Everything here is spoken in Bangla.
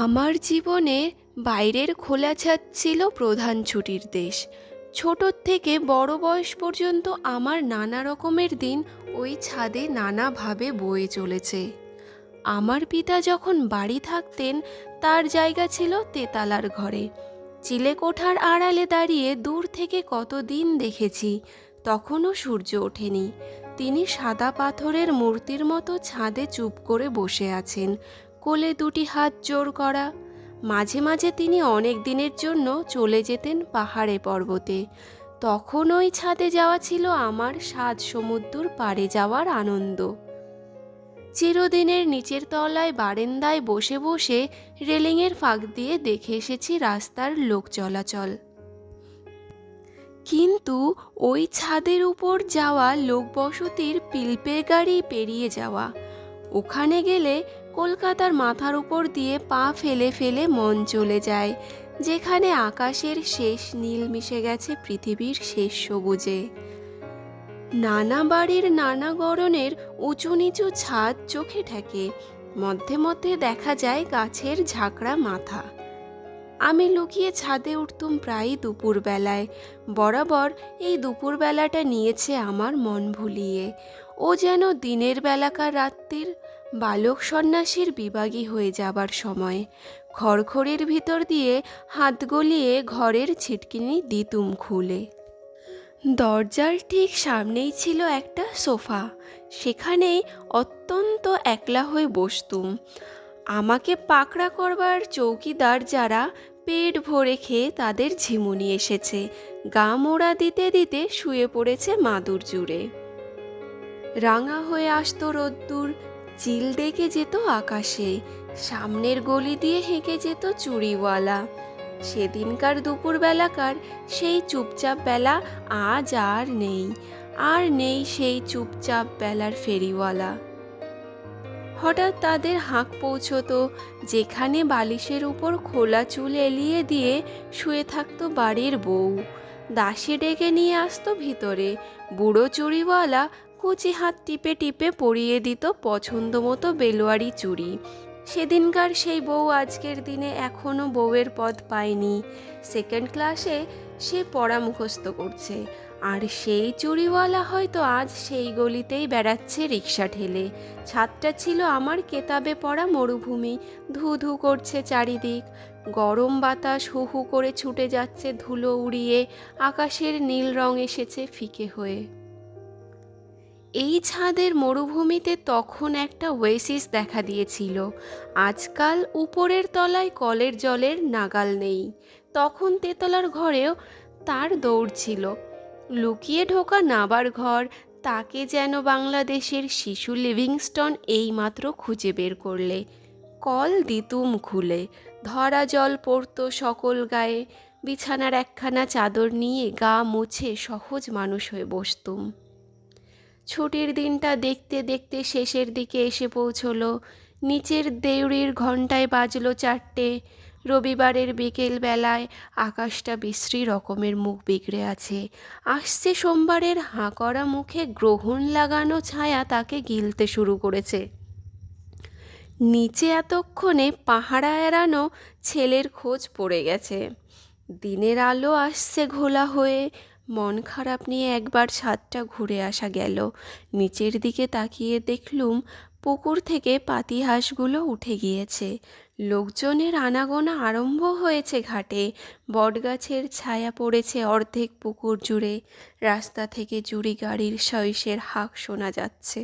আমার জীবনে বাইরের খোলা ছাদ ছিল প্রধান ছুটির দেশ। ছোটোর থেকে বড় বয়স পর্যন্ত আমার নানা রকমের দিন ওই ছাদে নানাভাবে বয়ে চলেছে। আমার পিতা যখন বাড়ি থাকতেন, তার জায়গা ছিল তেতালার ঘরে। চিলেকোঠার আড়ালে দাঁড়িয়ে দূর থেকে কতদিন দেখেছি, তখনও সূর্য ওঠেনি। তিনি সাদা পাথরের মূর্তির মতো ছাদে চুপ করে বসে আছেন, কোলে দুটি হাত জোড় করা। মাঝে মাঝে তিনি অনেক দিনের জন্য চলে যেতেন পাহাড়ে পর্বতে। তখন ওই ছাদে যাওয়া ছিল আমার 7 সমুদ্র পাড়ে যাওয়ার আনন্দ। চিরদিনের নিচের তলায় বারান্দায় বসে বসে রেলিংয়ের ফাঁক দিয়ে দেখে এসেছি রাস্তার লোক চলাচল। কিন্তু ওই ছাদের উপর যাওয়া লোকবসতির পিলপে গাড়ি পেরিয়ে যাওয়া, ওখানে গেলে কলকাতার মাথার উপর দিয়ে পা ফেলে ফেলে মন চলে যায়, যেখানে আকাশের শেষ নীল মিশে গেছে পৃথিবীর শেষ সবুজে। নানা বাড়ির নানা গড়নের উঁচু নিচু ছাদ চোখে ঠেকে, মধ্যে মধ্যে দেখা যায় গাছের ঝাঁকড়া মাথা। আমি লুকিয়ে ছাদে উঠতুম প্রায় দুপুরবেলায়। বরাবর এই দুপুরবেলাটা নিয়েছে আমার মন ভুলিয়ে। ও যেন দিনের বেলাকার রাত্রির বালক সন্ন্যাসীর বিভাগী হয়ে যাবার সময়। খড়খড়ির ভিতর দিয়ে হাত গলিয়ে ঘরের ছিটকিনি দিতুম খুলে। দরজার ঠিক সামনেই ছিল একটা সোফা, সেখানেই অত্যন্ত একলা হয়ে বসতুম। আমাকে পাকড়া করবার চৌকিদার যারা পেট ভরে খেয়ে তাদের ঝিমুনি এসেছে, গা মোড়া দিতে দিতে শুয়ে পড়েছে মাদুর জুড়ে। রাঙা হয়ে আসতো রোদ্দুর, চিল ডেকে যেত আকাশে, সামনের গলি দিয়ে হেঁকে যেত চুড়িওয়ালা। সেদিনকার দুপুরবেলাকার সেই চুপচাপ বেলা আজ আর নেই, আর নেই সেই চুপচাপ বেলার ফেরিওয়ালা। হঠাৎ তাদের হাঁক পৌঁছতো, যেখানে বালিশের উপর খোলা চুল এলিয়ে দিয়ে শুয়ে থাকতো বাড়ির বউ। দাসী ডেকে নিয়ে আসতো ভিতরে। বুড়ো চুড়িওয়ালা কুচি হাত টিপে টিপে পরিয়ে দিত পছন্দ মতো বেলোয়ারি চুড়ি। সেদিনকার সেই বউ আজকের দিনে এখনও বউয়ের পদ পায়নি। 2nd ক্লাসে সে পড়া মুখস্থ করছে, আর সেই চুড়িওয়ালা হয়তো আজ সেই গলিতেই বেড়াচ্ছে রিক্সা ঠেলে। ছাদটা ছিল আমার কেতাবে পড়া মরুভূমি, ধু ধু করছে চারিদিক। গরম বাতাস হু হু করে ছুটে যাচ্ছে ধুলো উড়িয়ে, আকাশের নীল রং এসেছে ফিকে হয়ে। এই ছাদের মরুভূমিতে তখন একটা ওয়েসিস দেখা দিয়েছিল। আজকাল উপরের তলায় কলের জলের নাগাল নেই, তখন তেতলার ঘরেও তার দৌড় ছিল। লুকিয়ে ঢোকা নাবার ঘর, তাকে যেন বাংলাদেশের শিশু লিভিংস্টন এইমাত্র খুঁজে বের করলে। কল দিতুম খুলে, ধরা জল পড়তো সকল গায়ে। বিছানার একখানা চাদর নিয়ে গা মুছে সহজ মানুষ হয়ে বসতুম। ছুটির দিনটা দেখতে দেখতে শেষের দিকে এসে পৌঁছলো। নিচের দেউড়ির ঘণ্টায় বাজলো 4টে। রবিবারের বিকেল বেলায় আকাশটা বিশ্রী রকমের মুখ বিগড়ে আছে। আসছে সোমবারের হাঁ করা মুখে গ্রহণ লাগানো ছায়া তাকে গিলতে শুরু করেছে। নিচে এতক্ষণে পাহারা এড়ানো ছেলের খোঁজ পড়ে গেছে। দিনের আলো আসছে ঘোলা হয়ে। মন খারাপ নিয়ে একবার ছাদটা ঘুরে আসা গেল। নিচের দিকে তাকিয়ে দেখলুম পুকুর থেকে পাতিহাঁসগুলো উঠে গিয়েছে। লোকজনের আনাগোনা আরম্ভ হয়েছে ঘাটে। বটগাছের ছায়া পড়েছে অর্ধেক পুকুর জুড়ে। রাস্তা থেকে জুড়ি গাড়ির শইসের হাঁক শোনা যাচ্ছে।